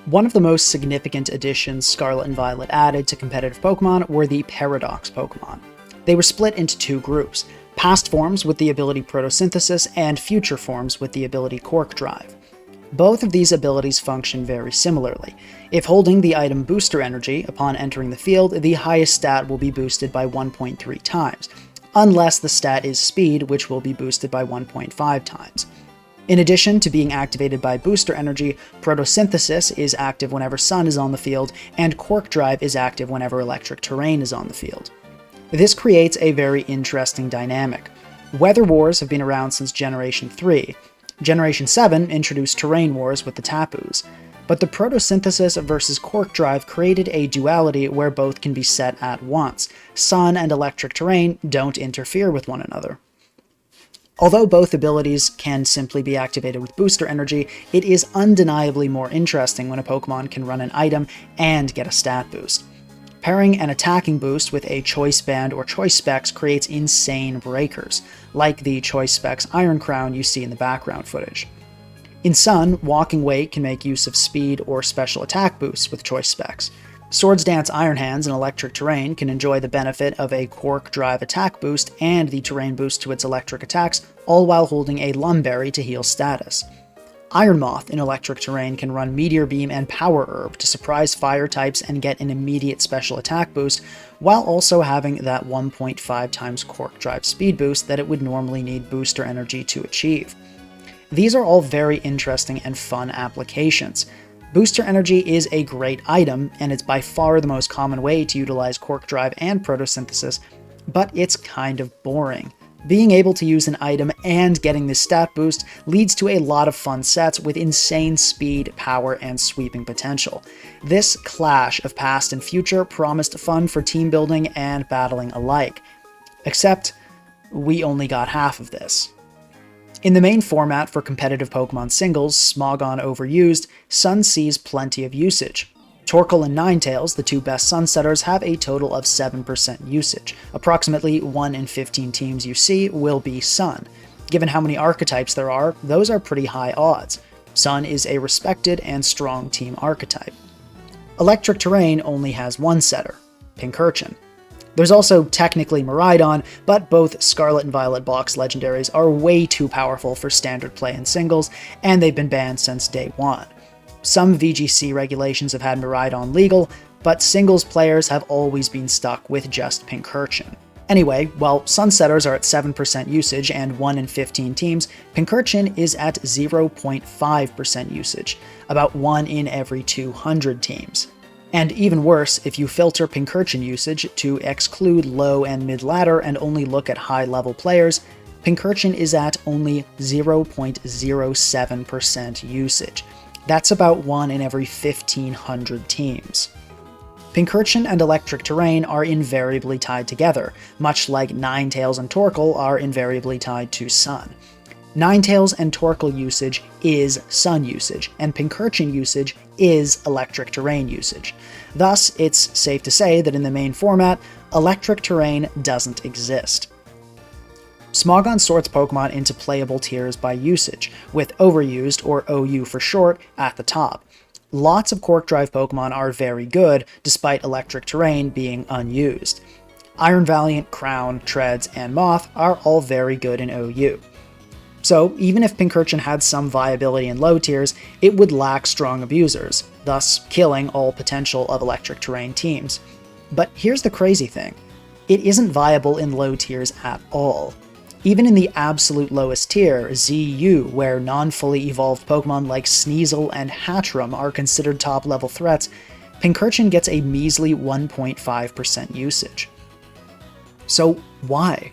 One of the most significant additions Scarlet and Violet added to competitive Pokemon were the Paradox Pokemon. They were split into two groups, past forms with the ability Photosynthesis and future forms with the ability Cork Drive. Both of these abilities function very similarly. If holding the item Booster Energy upon entering the field, the highest stat will be boosted by 1.3 times, unless the stat is Speed, which will be boosted by 1.5 times. In addition to being activated by Booster Energy, Photosynthesis is active whenever Sun is on the field, and Cork Drive is active whenever Electric Terrain is on the field. This creates a very interesting dynamic. Weather Wars have been around since Generation 3. Generation 7 introduced Terrain Wars with the Tapus, but the Photosynthesis versus Cork Drive created a duality where both can be set at once. Sun and Electric Terrain don't interfere with one another. Although both abilities can simply be activated with Booster Energy, it is undeniably more interesting when a Pokemon can run an item and get a stat boost. Pairing an attacking boost with a Choice Band or Choice Specs creates insane breakers, like the Choice Specs Iron Crown you see in the background footage. In Sun, Walking Weight can make use of speed or special attack boosts with Choice Specs. Swords Dance Iron Hands and Electric Terrain can enjoy the benefit of a Cork Drive attack boost and the terrain boost to its electric attacks, all while holding a Lumberry to heal status. Iron Moth in Electric Terrain can run Meteor Beam and Power Herb to surprise fire types and get an immediate special attack boost, while also having that 1.5 times Cork Drive speed boost that it would normally need Booster Energy to achieve. These are all very interesting and fun applications. Booster Energy is a great item, and it's by far the most common way to utilize Cork Drive and Photosynthesis, but it's kind of boring. Being able to use an item and getting this stat boost leads to a lot of fun sets with insane speed, power, and sweeping potential. This clash of past and future promised fun for team building and battling alike. Except, we only got half of this. In the main format for competitive Pokemon singles, Smogon Overused, Sun sees plenty of usage. Torkoal and Ninetales, the two best Sunsetters, have a total of 7% usage. Approximately 1 in 15 teams you see will be Sun. Given how many archetypes there are, those are pretty high odds. Sun is a respected and strong team archetype. Electric Terrain only has one setter, Pincurchin. There's also technically Miraidon, but both Scarlet and Violet box legendaries are way too powerful for standard play in singles, and they've been banned since day one. Some VGC regulations have had Miraidon legal, but singles players have always been stuck with just Pincurchin. Anyway, while Sunsetters are at 7% usage and 1 in 15 teams, Pincurchin is at 0.5% usage, about 1 in every 200 teams. And even worse, if you filter Pincurchin usage to exclude low and mid-ladder and only look at high-level players, Pincurchin is at only 0.07% usage. That's about 1 in every 1,500 teams. Pincurchin and Electric Terrain are invariably tied together, much like Ninetales and Torkoal are invariably tied to Sun. Ninetales and Torkoal usage is Sun usage, and Pincurchin usage is Electric Terrain usage. Thus, it's safe to say that in the main format, Electric Terrain doesn't exist. Smogon sorts Pokemon into playable tiers by usage, with Overused, or OU for short, at the top. Lots of Cork Drive Pokemon are very good, despite Electric Terrain being unused. Iron Valiant, Crown, Treads, and Moth are all very good in OU. So, even if Pincurchin had some viability in low tiers, it would lack strong abusers, thus killing all potential of Electric Terrain teams. But here's the crazy thing. It isn't viable in low tiers at all. Even in the absolute lowest tier, ZU, where non-fully evolved Pokemon like Sneasel and Hatchram are considered top-level threats, Pincurchin gets a measly 1.5% usage. So why?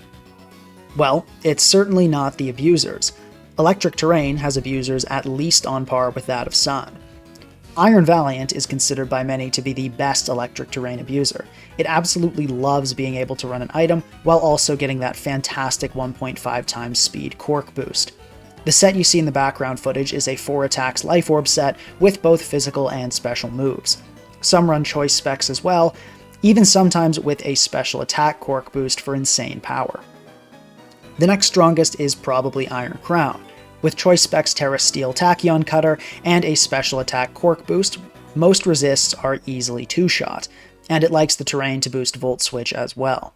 Well, it's certainly not the abusers. Electric Terrain has abusers at least on par with that of Sun. Iron Valiant is considered by many to be the best Electric Terrain abuser. It absolutely loves being able to run an item while also getting that fantastic 1.5 times speed Cork boost. The set you see in the background footage is a 4 attacks Life Orb set with both physical and special moves. Some run choice specs as well, even sometimes with a special attack Cork boost for insane power. The next strongest is probably Iron Crown, with choice specs Terra Steel Tachyon Cutter and a special attack Cork boost, Most resists are easily two-shot, and it likes the terrain to boost Volt Switch as well.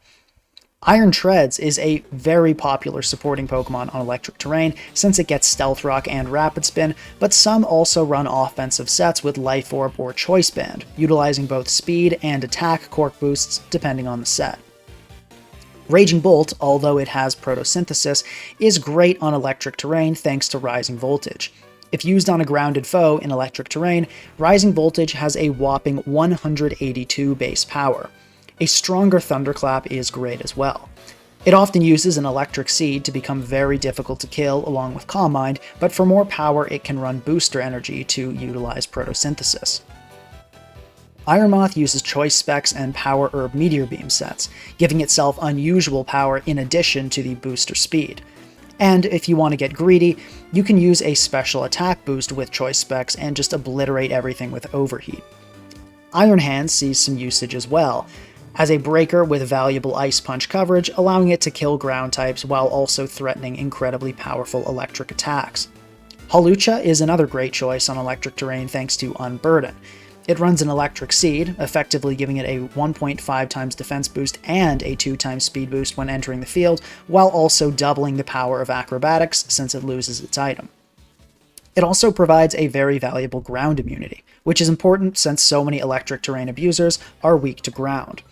Iron Treads is a very popular supporting Pokemon on electric terrain since it gets Stealth Rock and Rapid Spin, but some also run offensive sets with Life Orb or Choice Band, utilizing both speed and attack quirk boosts depending on the set. Raging Bolt, although it has Photosynthesis, is great on electric terrain thanks to Rising Voltage. If used on a grounded foe in electric terrain, Rising Voltage has a whopping 182 base power. A stronger Thunderclap is great as well. It often uses an Electric Seed to become very difficult to kill along with Calm Mind, but for more power it can run Booster Energy to utilize Photosynthesis. Iron Moth uses Choice Specs and Power Herb Meteor Beam sets, giving itself unusual power in addition to the booster speed. And if you want to get greedy, you can use a special attack boost with Choice Specs and just obliterate everything with Overheat. Iron Hand sees some usage as well, as a breaker with valuable Ice Punch coverage, allowing it to kill ground types while also threatening incredibly powerful electric attacks. Hawlucha is another great choice on electric terrain thanks to Unburden. It runs an Electric Seed, effectively giving it a 1.5 times defense boost and a 2 times speed boost when entering the field, while also doubling the power of Acrobatics since it loses its item. It also provides a very valuable ground immunity, which is important since so many electric terrain abusers are weak to ground.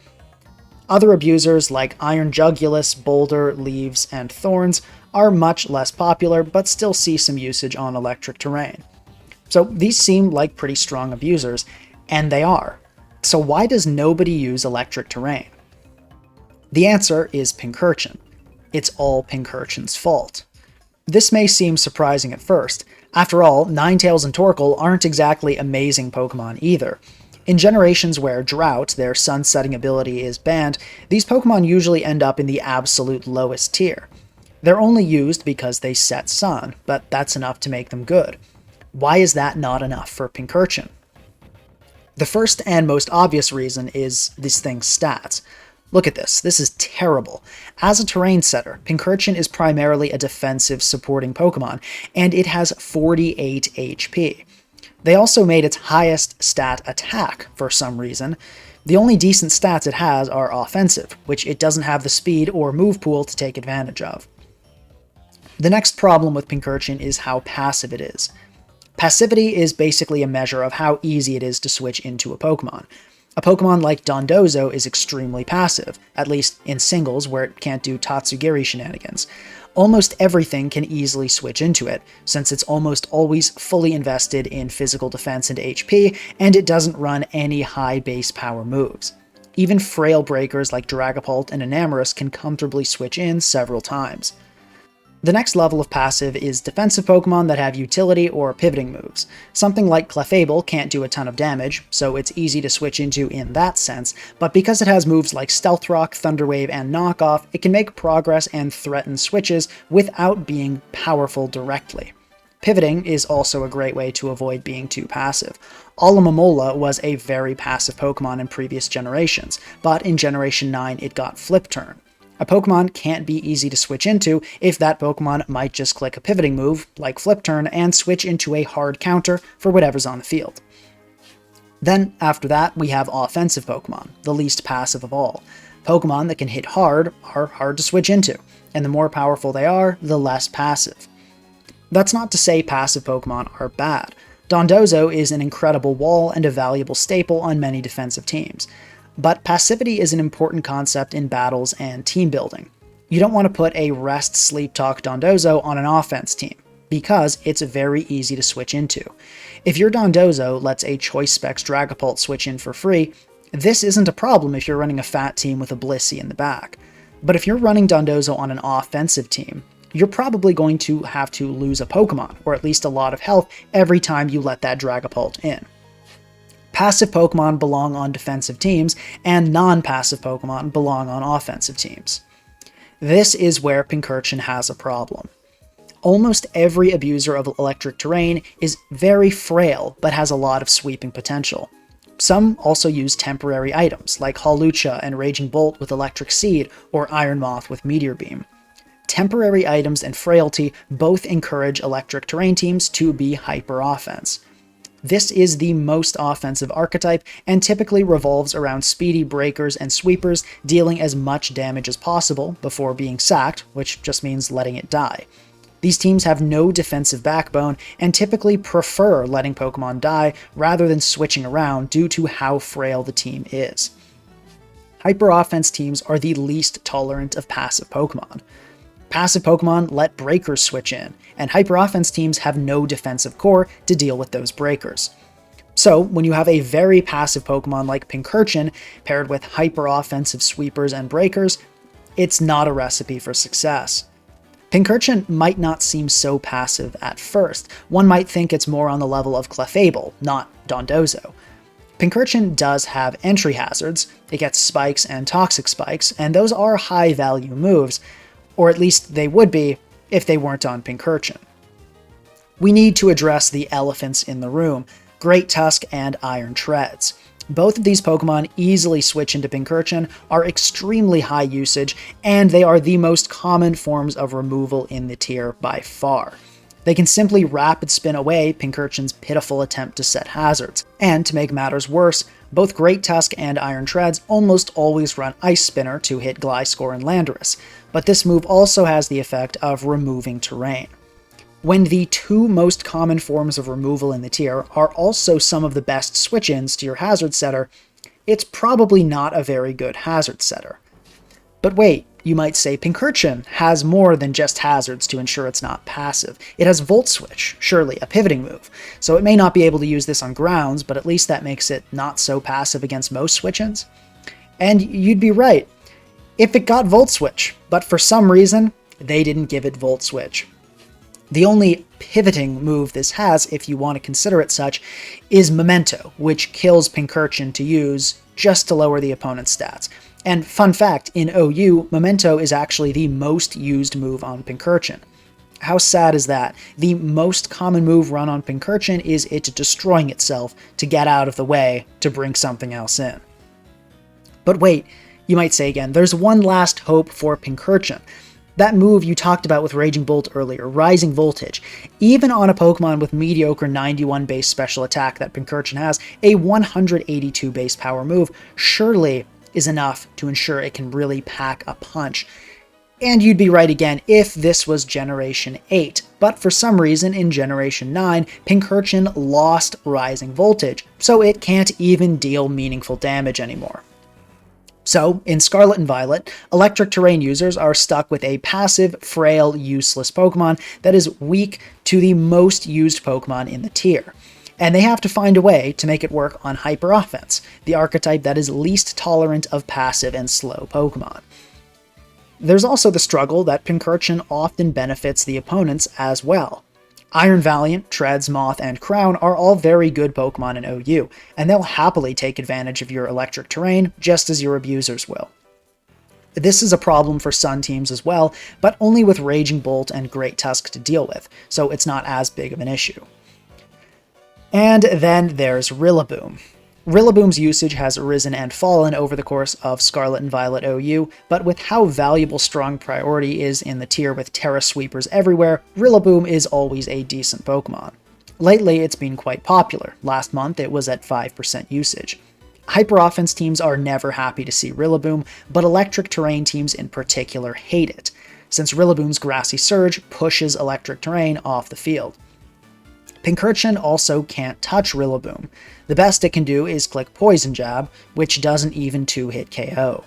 Other abusers like Iron Jugulus, Boulder, Leaves, and Thorns are much less popular, but still see some usage on electric terrain. So these seem like pretty strong abusers, and they are. So why does nobody use electric terrain? The answer is Pincurchin. It's all Pincurchin's fault. This may seem surprising at first. After all, Ninetales and Torkoal aren't exactly amazing Pokemon either. In generations where Drought, their sun-setting ability, is banned, these Pokemon usually end up in the absolute lowest tier. They're only used because they set sun, but that's enough to make them good. Why is that not enough for Pincurchin? The first and most obvious reason is this thing's stats. Look at this. This is terrible. As a terrain setter, Pincurchin is primarily a defensive supporting Pokemon, and it has 48 HP. They also made its highest stat attack for some reason. The only decent stats it has are offensive, which it doesn't have the speed or move pool to take advantage of. The next problem with Pincurchin is how passive it is. Passivity is basically a measure of how easy it is to switch into a Pokemon. A Pokemon like Dondozo is extremely passive, at least in singles where it can't do Tatsugiri shenanigans. Almost everything can easily switch into it, since it's almost always fully invested in physical defense and HP, and it doesn't run any high base power moves. Even frail breakers like Dragapult and Enamorus can comfortably switch in several times. The next level of passive is defensive Pokemon that have utility or pivoting moves. Something like Clefable can't do a ton of damage, so it's easy to switch into in that sense, but because it has moves like Stealth Rock, Thunder Wave, and Knock Off, it can make progress and threaten switches without being powerful directly. Pivoting is also a great way to avoid being too passive. Alomomola was a very passive Pokemon in previous generations, but in Generation 9 it got Flip Turn. A Pokemon can't be easy to switch into if that Pokemon might just click a pivoting move, like Flip Turn, and switch into a hard counter for whatever's on the field. Then, after that, we have offensive Pokemon, the least passive of all. Pokemon that can hit hard are hard to switch into, and the more powerful they are, the less passive. That's not to say passive Pokemon are bad. Dondozo is an incredible wall and a valuable staple on many defensive teams. But passivity is an important concept in battles and team building. You don't want to put a Rest Sleep Talk Dondozo on an offense team, because it's very easy to switch into. If your Dondozo lets a Choice Specs Dragapult switch in for free, this isn't a problem if you're running a fat team with a Blissey in the back. But if you're running Dondozo on an offensive team, you're probably going to have to lose a Pokemon, or at least a lot of health, every time you let that Dragapult in. Passive Pokemon belong on defensive teams, and non-passive Pokemon belong on offensive teams. This is where Pincurchin has a problem. Almost every abuser of electric terrain is very frail, but has a lot of sweeping potential. Some also use temporary items, like Hawlucha and Raging Bolt with Electric Seed, or Iron Moth with Meteor Beam. Temporary items and frailty both encourage electric terrain teams to be hyper-offense. This is the most offensive archetype and typically revolves around speedy breakers and sweepers dealing as much damage as possible before being sacked, which just means letting it die. These teams have no defensive backbone and typically prefer letting Pokemon die rather than switching around due to how frail the team is. Hyper offense teams are the least tolerant of passive Pokemon. Passive Pokemon let breakers switch in, and hyper offense teams have no defensive core to deal with those breakers. So, when you have a very passive Pokemon like Pincurchin paired with hyper offensive sweepers and breakers, it's not a recipe for success. Pincurchin might not seem so passive at first. One might think it's more on the level of Clefable, not Dondozo. Pincurchin does have entry hazards. It gets spikes and toxic spikes, and those are high value moves, or at least they would be if they weren't on Pincurchin. We need to address the elephants in the room, Great Tusk and Iron Treads. Both of these Pokemon easily switch into Pincurchin, are extremely high usage, and they are the most common forms of removal in the tier by far. They can simply rapid spin away Pincurchin's pitiful attempt to set hazards. And to make matters worse, both Great Tusk and Iron Treads almost always run Ice Spinner to hit Gliscor and Landorus, but this move also has the effect of removing terrain. When the two most common forms of removal in the tier are also some of the best switch-ins to your hazard setter, it's probably not a very good hazard setter. But wait, you might say Pincurchin has more than just hazards to ensure it's not passive. It has Volt Switch, surely a pivoting move, so it may not be able to use this on grounds, but at least that makes it not so passive against most switch-ins. And you'd be right, if it got Volt Switch, but for some reason, they didn't give it Volt Switch. The only pivoting move this has, if you want to consider it such, is Memento, which kills Pincurchin to use just to lower the opponent's stats. And fun fact, in OU, Memento is actually the most used move on Pincurchin. How sad is that? The most common move run on Pincurchin is it destroying itself to get out of the way to bring something else in. But wait, you might say again, there's one last hope for Pincurchin. That move you talked about with Raging Bolt earlier, Rising Voltage. Even on a Pokemon with mediocre 91 base special attack that Pincurchin has, a 182 base power move surely is enough to ensure it can really pack a punch. And you'd be right again if this was Generation 8, but for some reason in Generation 9, Pincurchin lost Rising Voltage, so it can't even deal meaningful damage anymore. So, in Scarlet and Violet, Electric Terrain users are stuck with a passive, frail, useless Pokemon that is weak to the most used Pokemon in the tier. And they have to find a way to make it work on Hyper Offense, the archetype that is least tolerant of passive and slow Pokemon. There's also the struggle that Pincurchin often benefits the opponents as well. Iron Valiant, Treads, Moth, and Crown are all very good Pokemon in OU, and they'll happily take advantage of your electric terrain just as your abusers will. This is a problem for Sun teams as well, but only with Raging Bolt and Great Tusk to deal with, so it's not as big of an issue. And then there's Rillaboom. Rillaboom's usage has risen and fallen over the course of Scarlet and Violet OU, but with how valuable Strong Priority is in the tier with Terra Sweepers everywhere, Rillaboom is always a decent Pokemon. Lately, it's been quite popular. Last month, it was at 5% usage. Hyper Offense teams are never happy to see Rillaboom, but Electric Terrain teams in particular hate it, since Rillaboom's Grassy Surge pushes Electric Terrain off the field. Pincurchin also can't touch Rillaboom. The best it can do is click Poison Jab, which doesn't even 2-hit KO.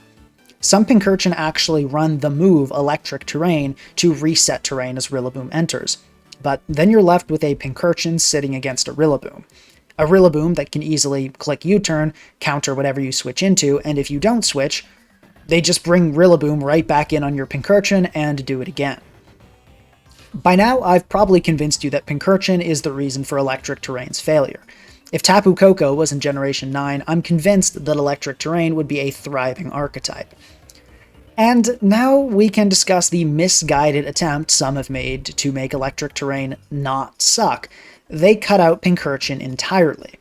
Some Pincurchin actually run the move Electric Terrain to reset terrain as Rillaboom enters, but then you're left with a Pincurchin sitting against a Rillaboom that can easily click U-turn, counter whatever you switch into, and if you don't switch, they just bring Rillaboom right back in on your Pincurchin and do it again. By now, I've probably convinced you that Pincurchin is the reason for Electric Terrain's failure. If Tapu Koko was in Generation 9, I'm convinced that Electric Terrain would be a thriving archetype. And now we can discuss the misguided attempt some have made to make Electric Terrain not suck. They cut out Pincurchin entirely.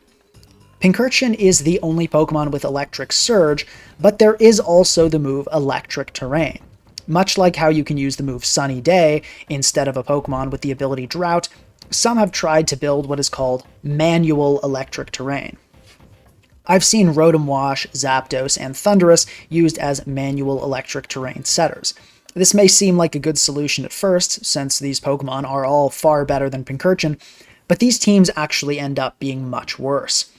Pincurchin is the only Pokemon with Electric Surge, but there is also the move Electric Terrain. Much like how you can use the move Sunny Day instead of a Pokemon with the ability Drought, some have tried to build what is called manual electric terrain. I've seen Rotom Wash, Zapdos, and Thundurus used as manual electric terrain setters. This may seem like a good solution at first, since these Pokemon are all far better than Pincurchin, but these teams actually end up being much worse.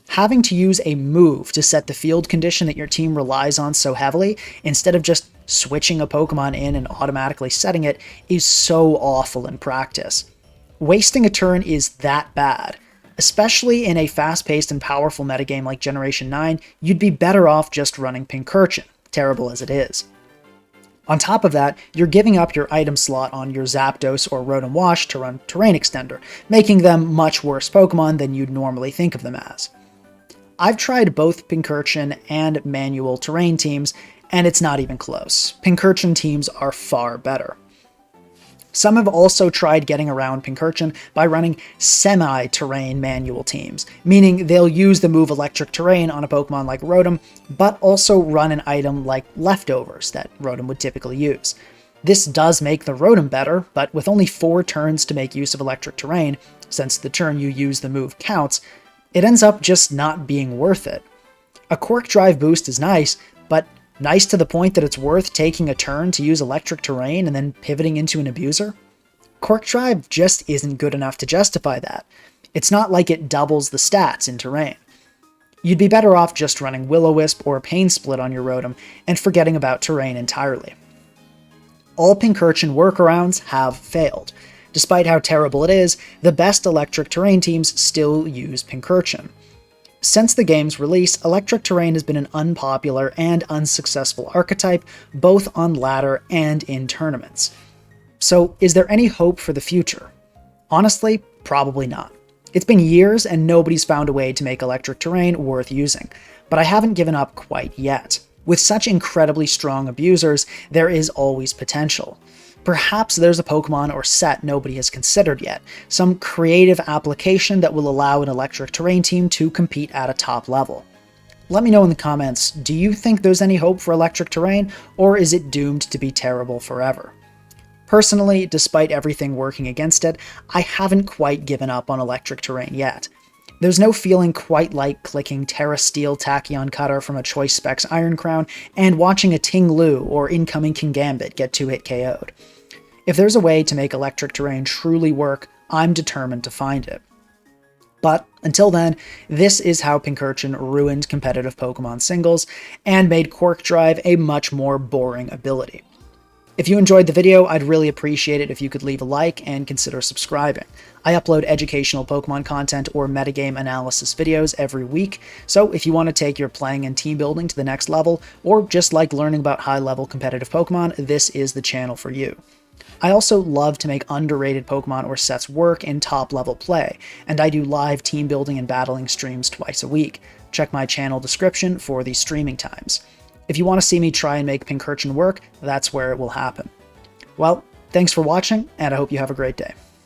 Having to use a move to set the field condition that your team relies on so heavily, instead of just switching a Pokemon in and automatically setting it, is so awful in practice. Wasting a turn is that bad. Especially in a fast-paced and powerful metagame like Generation 9, you'd be better off just running Pincurchin, terrible as it is. On top of that, you're giving up your item slot on your Zapdos or Rotom Wash to run Terrain Extender, making them much worse Pokemon than you'd normally think of them as. I've tried both Pincurchin and manual terrain teams, and it's not even close. Pincurchin teams are far better. Some have also tried getting around Pincurchin by running semi-terrain manual teams, meaning they'll use the move Electric Terrain on a Pokemon like Rotom, but also run an item like Leftovers that Rotom would typically use. This does make the Rotom better, but with only 4 turns to make use of Electric Terrain, since the turn you use the move counts, it ends up just not being worth it. A Quirk Drive boost is nice, but nice to the point that it's worth taking a turn to use Electric Terrain and then pivoting into an Abuser? Quirk Drive just isn't good enough to justify that. It's not like it doubles the stats in Terrain. You'd be better off just running Will-O-Wisp or Pain Split on your Rotom and forgetting about Terrain entirely. All Pincurchin workarounds have failed. Despite how terrible it is, the best Electric Terrain teams still use Pincurchin. Since the game's release, Electric Terrain has been an unpopular and unsuccessful archetype, both on ladder and in tournaments. So, is there any hope for the future? Honestly, probably not. It's been years and nobody's found a way to make Electric Terrain worth using, but I haven't given up quite yet. With such incredibly strong abusers, there is always potential. Perhaps there's a Pokemon or set nobody has considered yet, some creative application that will allow an Electric Terrain team to compete at a top level. Let me know in the comments, do you think there's any hope for Electric Terrain, or is it doomed to be terrible forever? Personally, despite everything working against it, I haven't quite given up on Electric Terrain yet. There's no feeling quite like clicking Terra Steel Tachyon Cutter from a Choice Specs Iron Crown and watching a Ting Lu or incoming Kingambit get 2-hit KO'd. If there's a way to make Electric Terrain truly work, I'm determined to find it. But until then, this is how Pincurchin ruined competitive Pokemon singles and made Quirk Drive a much more boring ability. If you enjoyed the video, I'd really appreciate it if you could leave a like and consider subscribing. I upload educational Pokemon content or metagame analysis videos every week, so if you want to take your playing and team building to the next level, or just like learning about high-level competitive Pokemon, this is the channel for you. I also love to make underrated Pokemon or sets work in top-level play, and I do live team building and battling streams twice a week. Check my channel description for the streaming times. If you want to see me try and make Pincurchin work, that's where it will happen. Well, thanks for watching, and I hope you have a great day.